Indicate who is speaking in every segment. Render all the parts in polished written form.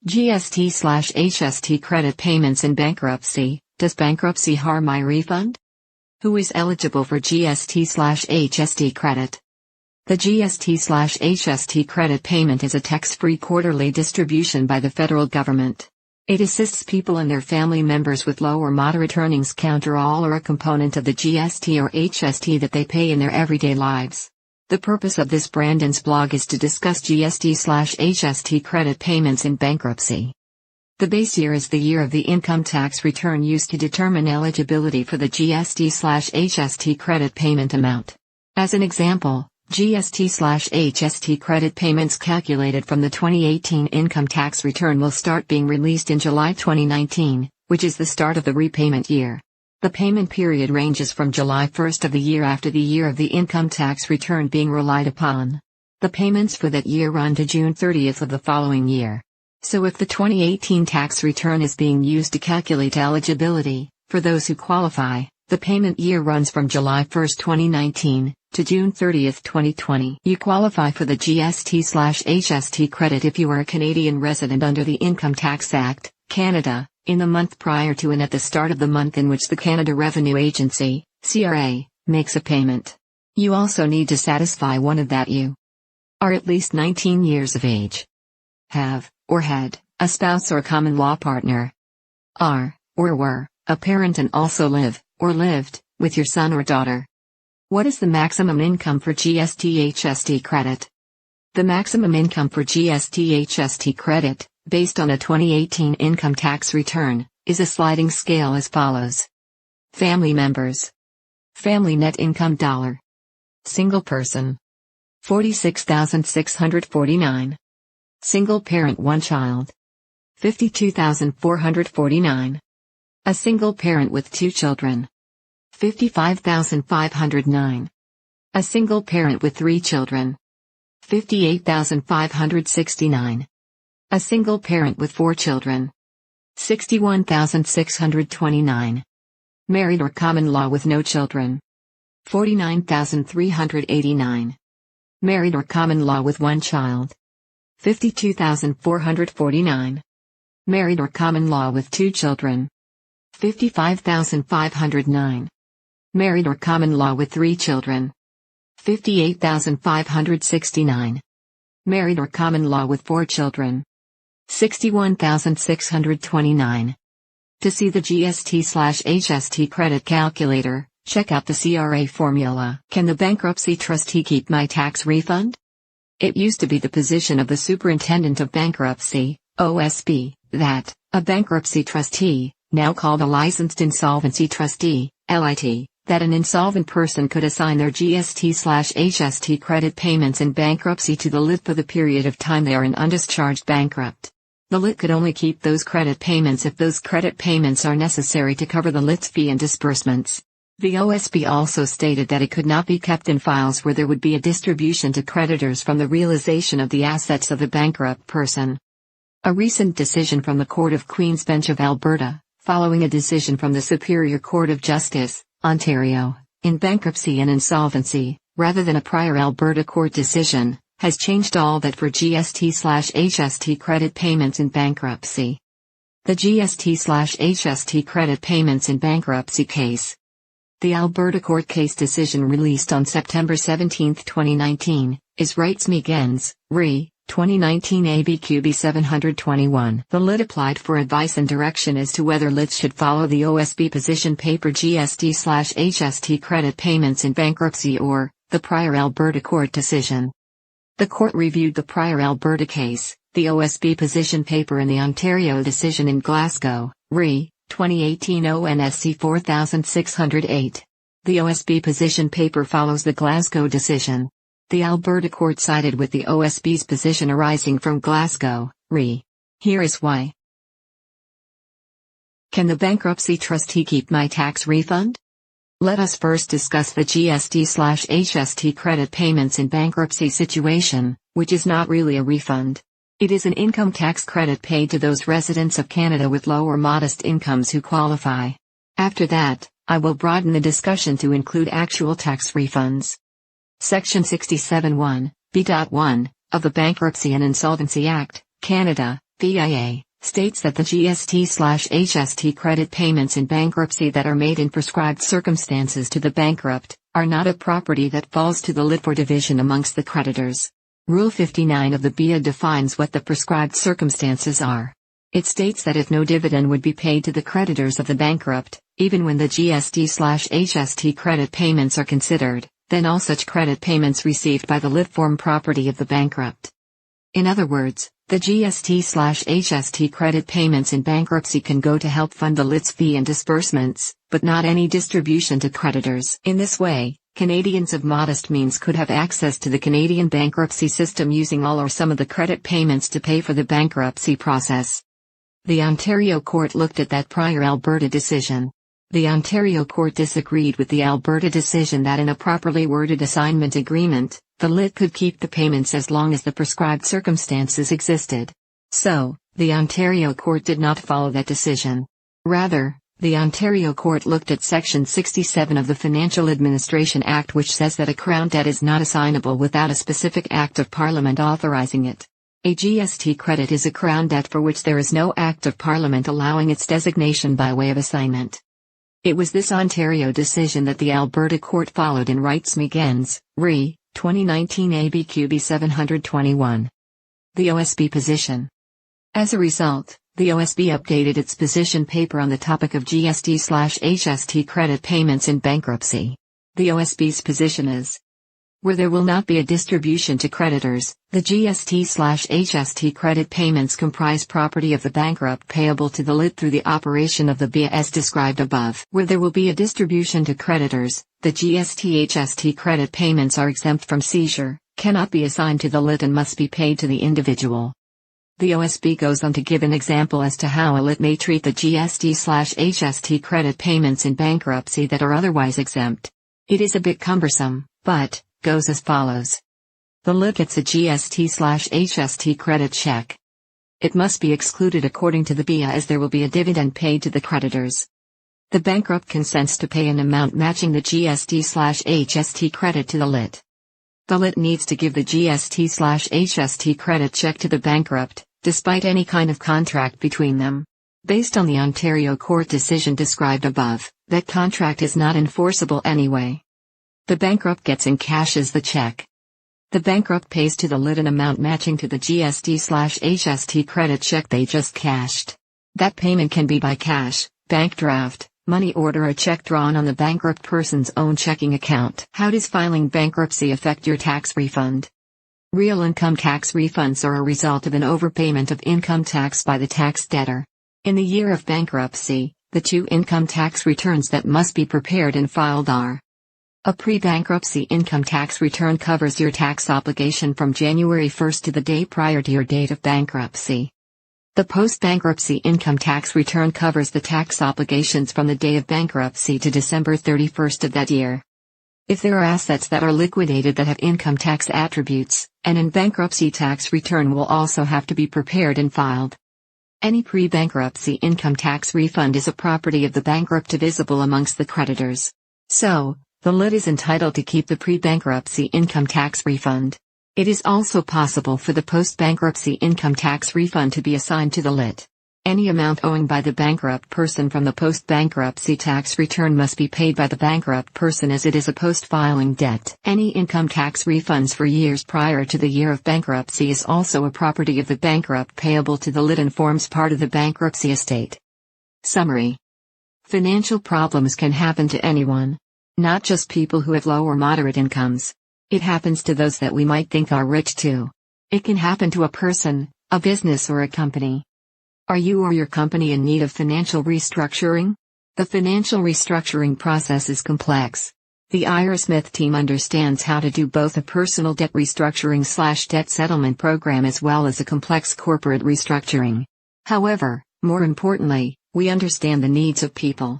Speaker 1: Gst/HST credit payments in bankruptcy. Does bankruptcy harm my refund? Who is eligible for Gst/HST credit? The Gst/HST credit payment is a tax-free quarterly distribution by the federal government. It assists people and their family members with low or moderate earnings counter all or a component of the GST or HST that they pay in their everyday lives. The purpose of this Brandon's blog is to discuss Gst/HST credit payments in bankruptcy. The base year is the year of the income tax return used to determine eligibility for the Gst/HST credit payment amount. As an example, Gst/HST credit payments calculated from the 2018 income tax return will start being released in July 2019, which is the start of the repayment year. The payment period ranges from July 1st of the year after the year of the income tax return being relied upon. The payments for that year run to June 30th of the following year. So if the 2018 tax return is being used to calculate eligibility, for those who qualify, the payment year runs from July 1st, 2019, to June 30th, 2020. You qualify for the Gst/HST credit if you are a Canadian resident under the Income Tax Act, Canada, in the month prior to and at the start of the month in which the Canada Revenue Agency, CRA, makes a payment. You also need to satisfy one of that you are at least 19 years of age, have, or had, a spouse or common law partner, are, or were, a parent and also live, or lived, with your son or daughter. What is the maximum income for Gst/HST credit? The maximum income for Gst/HST credit, based on a 2018 income tax return, is a sliding scale as follows. Family members. Family net income $. Single person. $46,649. Single parent 1 child. $52,449. A single parent with 2 children. $55,509. A single parent with 3 children. $58,569. A single parent with 4 children. $61,629. Married or common law with no children. $49,389. Married or common law with 1 child. $52,449. Married or common law with 2 children. $55,509. Married or common law with 3 children. $58,569. Married or common law with 4 children. $61,629. To see the Gst/HST credit calculator, check out the CRA formula. Can the bankruptcy trustee keep my tax refund? It used to be the position of the Superintendent of Bankruptcy, OSB, that a bankruptcy trustee, now called a licensed insolvency trustee, LIT, that an insolvent person could assign their Gst/HST credit payments in bankruptcy to the LIT for the period of time they are an undischarged bankrupt. The LIT could only keep those credit payments if those credit payments are necessary to cover the LIT's fee and disbursements. The OSB also stated that it could not be kept in files where there would be a distribution to creditors from the realization of the assets of the bankrupt person. A recent decision from the Court of Queen's Bench of Alberta, following a decision from the Superior Court of Justice, Ontario, in bankruptcy and insolvency, rather than a prior Alberta court decision, has changed all that for Gst/HST credit payments in bankruptcy. The Gst/HST credit payments in bankruptcy case. The Alberta court case decision released on September 17, 2019, is Rights Me Gens, Re. 2019 ABQB 721. The LIT applied for advice and direction as to whether LITs should follow the OSB position paper Gst/HST credit payments in bankruptcy or the prior Alberta court decision. The court reviewed the prior Alberta case, the OSB position paper and the Ontario decision in Glasgow, Re. 2018 ONSC 4608. The OSB position paper follows the Glasgow decision. The Alberta court sided with the OSB's position arising from Glasgow, Re. Here is why. Can the bankruptcy trustee keep my tax refund? Let us first discuss the Gst/HST credit payments in bankruptcy situation, which is not really a refund. It is an income tax credit paid to those residents of Canada with low or modest incomes who qualify. After that, I will broaden the discussion to include actual tax refunds. Section 67(1), B.1, of the Bankruptcy and Insolvency Act, Canada, BIA, states that the Gst/HST credit payments in bankruptcy that are made in prescribed circumstances to the bankrupt, are not a property that falls to the lit for division amongst the creditors. Rule 59 of the BIA defines what the prescribed circumstances are. It states that if no dividend would be paid to the creditors of the bankrupt, even when the Gst/HST credit payments are considered, then all such credit payments received by the lit form property of the bankrupt. In other words, the Gst/HST credit payments in bankruptcy can go to help fund the lit's fee and disbursements, but not any distribution to creditors. In this way, Canadians of modest means could have access to the Canadian bankruptcy system using all or some of the credit payments to pay for the bankruptcy process. The Ontario court looked at that prior Alberta decision. The Ontario court disagreed with the Alberta decision that in a properly worded assignment agreement, the lit could keep the payments as long as the prescribed circumstances existed. So, the Ontario court did not follow that decision. Rather, the Ontario court looked at Section 67 of the Financial Administration Act, which says that a Crown debt is not assignable without a specific Act of Parliament authorizing it. A GST credit is a Crown debt for which there is no Act of Parliament allowing its designation by way of assignment. It was this Ontario decision that the Alberta court followed in Rights Megens, Re. 2019 ABQB 721. The OSB position. As a result, the OSB updated its position paper on the topic of Gst/HST credit payments in bankruptcy. The OSB's position is: where there will not be a distribution to creditors, the Gst/HST credit payments comprise property of the bankrupt payable to the lit through the operation of the BIA as described above. Where there will be a distribution to creditors, the Gst/HST credit payments are exempt from seizure, cannot be assigned to the lit and must be paid to the individual. The OSB goes on to give an example as to how a lit may treat the Gst/HST credit payments in bankruptcy that are otherwise exempt. It is a bit cumbersome, but goes as follows. The lit gets a Gst/HST credit check. It must be excluded according to the BIA as there will be a dividend paid to the creditors. The bankrupt consents to pay an amount matching the Gst/HST credit to the lit. The lit needs to give the Gst/HST credit check to the bankrupt, despite any kind of contract between them. Based on the Ontario court decision described above, that contract is not enforceable anyway. The bankrupt gets and cashes the check. The bankrupt pays to the lit an amount matching to the Gst/HST credit check they just cashed. That payment can be by cash, bank draft, money order, or check drawn on the bankrupt person's own checking account. How does filing bankruptcy affect your tax refund? Real income tax refunds are a result of an overpayment of income tax by the tax debtor. In the year of bankruptcy, the two income tax returns that must be prepared and filed are: a pre-bankruptcy income tax return covers your tax obligation from January 1 to the day prior to your date of bankruptcy. The post-bankruptcy income tax return covers the tax obligations from the day of bankruptcy to December 31 of that year. If there are assets that are liquidated that have income tax attributes, an in-bankruptcy tax return will also have to be prepared and filed. Any pre-bankruptcy income tax refund is a property of the bankrupt divisible amongst the creditors. So, the lit is entitled to keep the pre-bankruptcy income tax refund. It is also possible for the post-bankruptcy income tax refund to be assigned to the lit. Any amount owing by the bankrupt person from the post-bankruptcy tax return must be paid by the bankrupt person as it is a post-filing debt. Any income tax refunds for years prior to the year of bankruptcy is also a property of the bankrupt payable to the lit and forms part of the bankruptcy estate. Summary. Financial problems can happen to anyone. Not just people who have low or moderate incomes. It happens to those that we might think are rich too. It can happen to a person, a business, or a company. Are you or your company in need of financial restructuring? The financial restructuring process is complex. The Ira Smith team understands how to do both a personal debt restructuring/debt settlement program as well as a complex corporate restructuring. However, more importantly, we understand the needs of people.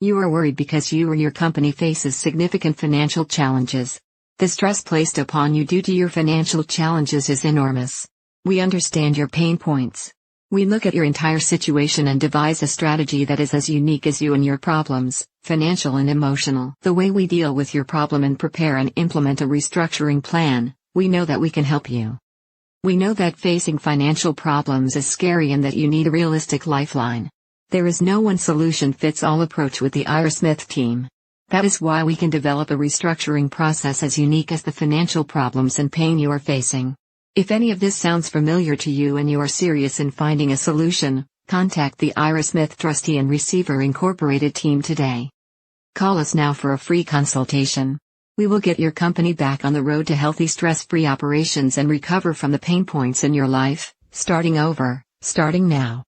Speaker 1: You are worried because you or your company faces significant financial challenges. The stress placed upon you due to your financial challenges is enormous. We understand your pain points. We look at your entire situation and devise a strategy that is as unique as you and your problems, financial and emotional. The way we deal with your problem and prepare and implement a restructuring plan, we know that we can help you. We know that facing financial problems is scary and that you need a realistic lifeline. There is no one-solution-fits-all approach with the Ira Smith team. That is why we can develop a restructuring process as unique as the financial problems and pain you are facing. If any of this sounds familiar to you and you are serious in finding a solution, contact the Ira SmithTrustee and Receiver Incorporated team today. Call us now for a free consultation. We will get your company back on the road to healthy, stress-free operations and recover from the pain points in your life, starting now.